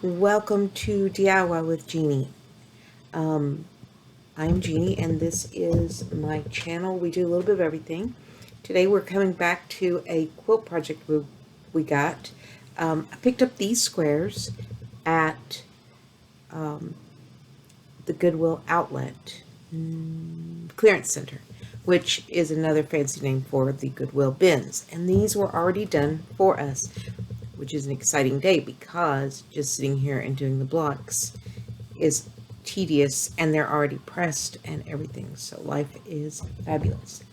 Welcome to DIY with Jeannie. I'm Jeannie and this is my channel. We do a little bit of everything. Today we're coming back to a quilt project we got. I picked up these squares at the Goodwill outlet clearance center, which is another fancy name for the Goodwill Bins. And these were already done for us, which is an exciting day because just sitting here and doing the blocks is tedious, and they're already pressed and everything. So life is fabulous.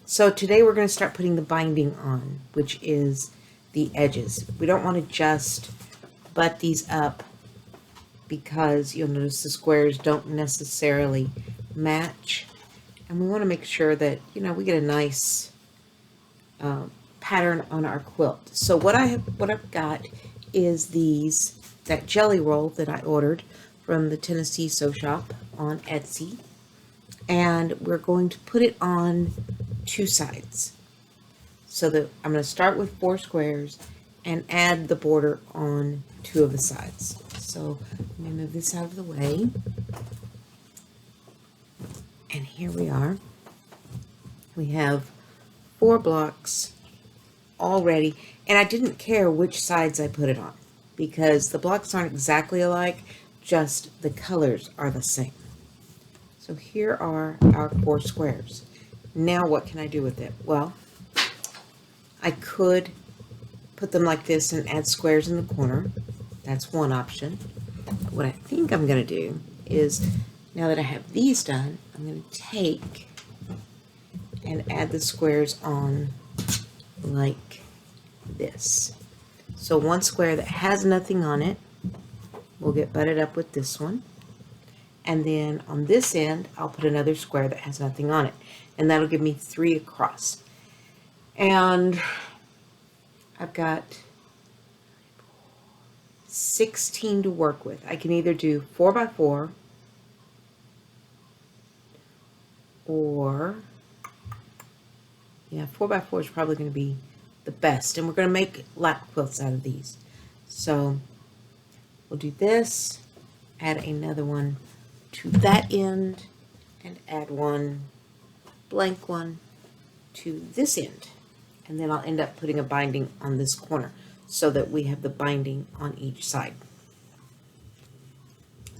So today we're going to start putting the binding on, which is the edges. We don't want to just butt these up because you'll notice the squares don't necessarily match. And we want to make sure that, we get a nice pattern on our quilt. So what I've got is that jelly roll that I ordered from the Tennessee Sew Shop on Etsy, and we're going to put it on two sides. So that I'm going to start with 4 squares and add the border on 2 of the sides. So let me move this out of the way. And here we are. We have 4 blocks already, and I didn't care which sides I put it on because the blocks aren't exactly alike, just the colors are the same. So here are our 4 squares. Now what can I do with it? Well, I could put them like this and add squares in the corner. That's one option. But what I think I'm going to do is, now that I have these done, I'm going to take and add the squares on like this. So one square that has nothing on it will get butted up with this one. And then on this end, I'll put another square that has nothing on it. And that'll give me 3 across. And I've got 16 to work with. I can either do 4x4 or, 4x4 is probably going to be the best. And we're going to make lap quilts out of these. So we'll do this, add another one to that end, and add one blank one to this end. And then I'll end up putting a binding on this corner so that we have the binding on each side.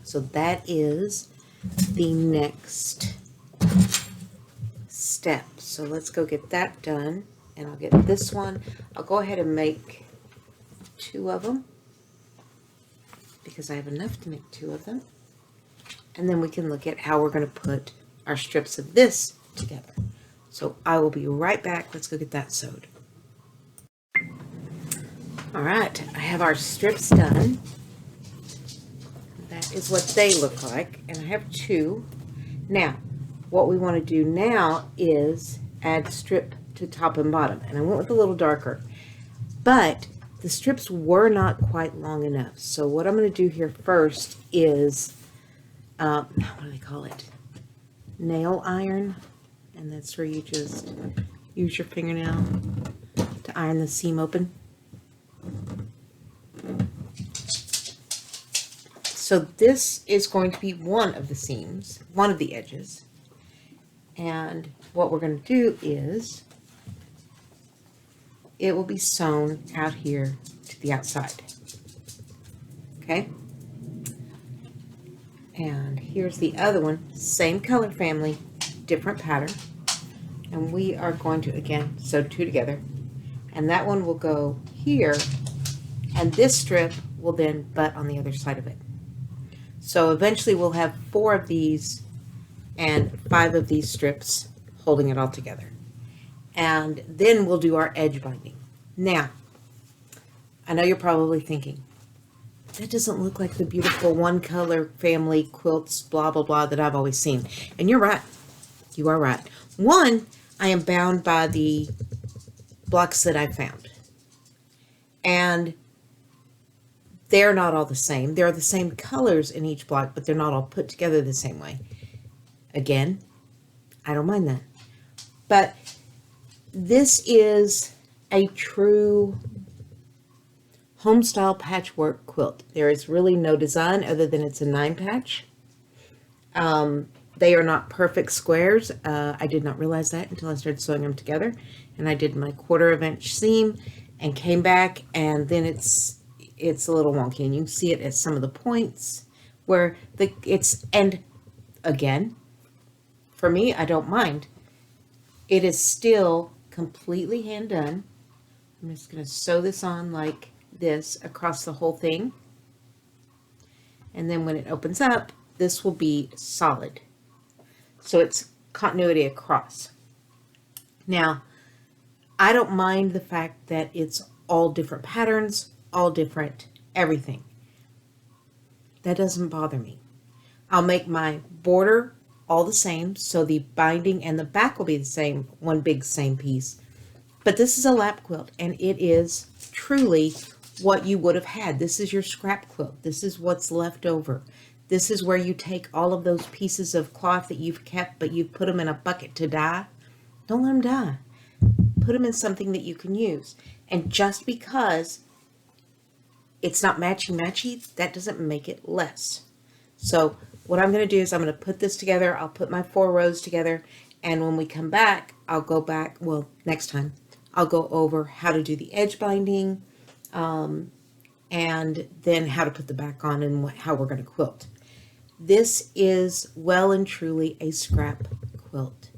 So that is the next step. So let's go get that done. And I'll get this one. I'll go ahead and make 2 of them because I have enough to make 2 of them. And then we can look at how we're going to put our strips of this together. So I will be right back. Let's go get that sewed. All right, I have our strips done. That is what they look like. And I have 2. Now, what we want to do now is add strip to top and bottom. And I went with a little darker. But the strips were not quite long enough. So what I'm going to do here first is, what do they call it? Nail iron. And that's where you just use your fingernail to iron the seam open. So this is going to be one of the seams, one of the edges. And what we're going to do is, it will be sewn out here to the outside. Okay? And here's the other one, same color family, different pattern. And we are going to, again, sew 2 together. And that one will go here, and this strip will then butt on the other side of it. So eventually we'll have 4 of these and 5 of these strips holding it all together. And then we'll do our edge binding. Now, I know you're probably thinking, that doesn't look like the beautiful one color family quilts, blah, blah, blah, that I've always seen. And you're right. You are right. One, I am bound by the blocks that I found. And they're not all the same. There are the same colors in each block, but they're not all put together the same way. Again, I don't mind that. But this is a true home style patchwork quilt. There is really no design other than it's a 9 patch. They are not perfect squares. I did not realize that until I started sewing them together. And I did my 1/4 inch seam and came back, and then it's a little wonky. And you can see it at some of the points where and again, for me, I don't mind. It is still completely hand done. I'm just going to sew this on like this across the whole thing. And then when it opens up, this will be solid. So it's continuity across. Now, I don't mind the fact that it's all different patterns, all different everything. That doesn't bother me. I'll make my border all the same, so the binding and the back will be the same, one big same piece. But this is a lap quilt, and it is truly what you would have had. This is your scrap quilt. This is what's left over. This is where you take all of those pieces of cloth that you've kept, but you've put them in a bucket to dye. Don't let them die. Put them in something that you can use. And just because it's not matchy-matchy, that doesn't make it less. So what I'm going to do is I'm going to put this together. I'll put my 4 rows together. And when we come back, I'll go back. Well, next time, I'll go over how to do the edge binding, and then how to put the back on and how we're going to quilt. This is well and truly a scrap quilt.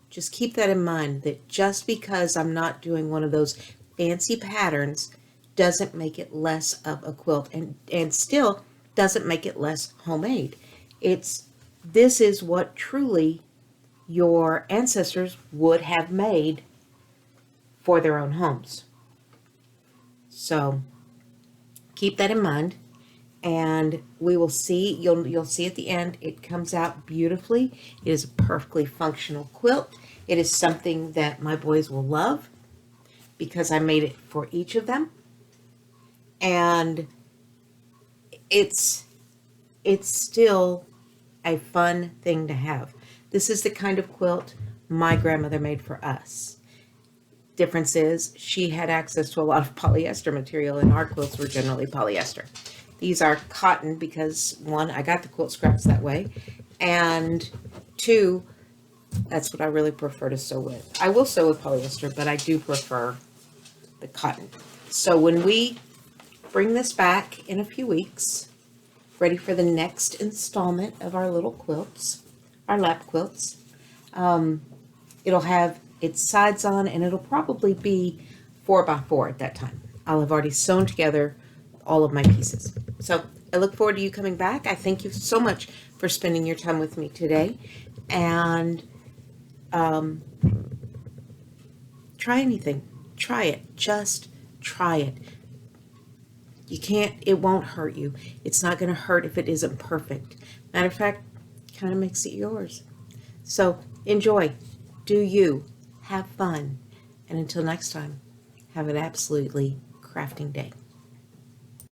Just keep that in mind, that just because I'm not doing one of those fancy patterns doesn't make it less of a quilt, and still doesn't make it less homemade. This is what truly your ancestors would have made for their own homes. So keep that in mind, and we will see. You'll see at the end, it comes out beautifully. It is a perfectly functional quilt. It is something that my boys will love because I made it for each of them, and it's still a fun thing to have. This is the kind of quilt my grandmother made for us. Difference is she had access to a lot of polyester material, and our quilts were generally polyester. These are cotton because, 1, I got the quilt scraps that way, and 2, that's what I really prefer to sew with. I will sew with polyester, but I do prefer the cotton. So when we bring this back in a few weeks, ready for the next installment of our little quilts, our lap quilts, it'll have its sides on, and it'll probably be 4x4 at that time. I'll have already sewn together all of my pieces. So I look forward to you coming back. I thank you so much for spending your time with me today. And try anything. Try it. Just try it. It won't hurt you. It's not going to hurt if it isn't perfect. Matter of fact, kind of makes it yours. So enjoy. Do you. Have fun. And until next time, have an absolutely crafting day.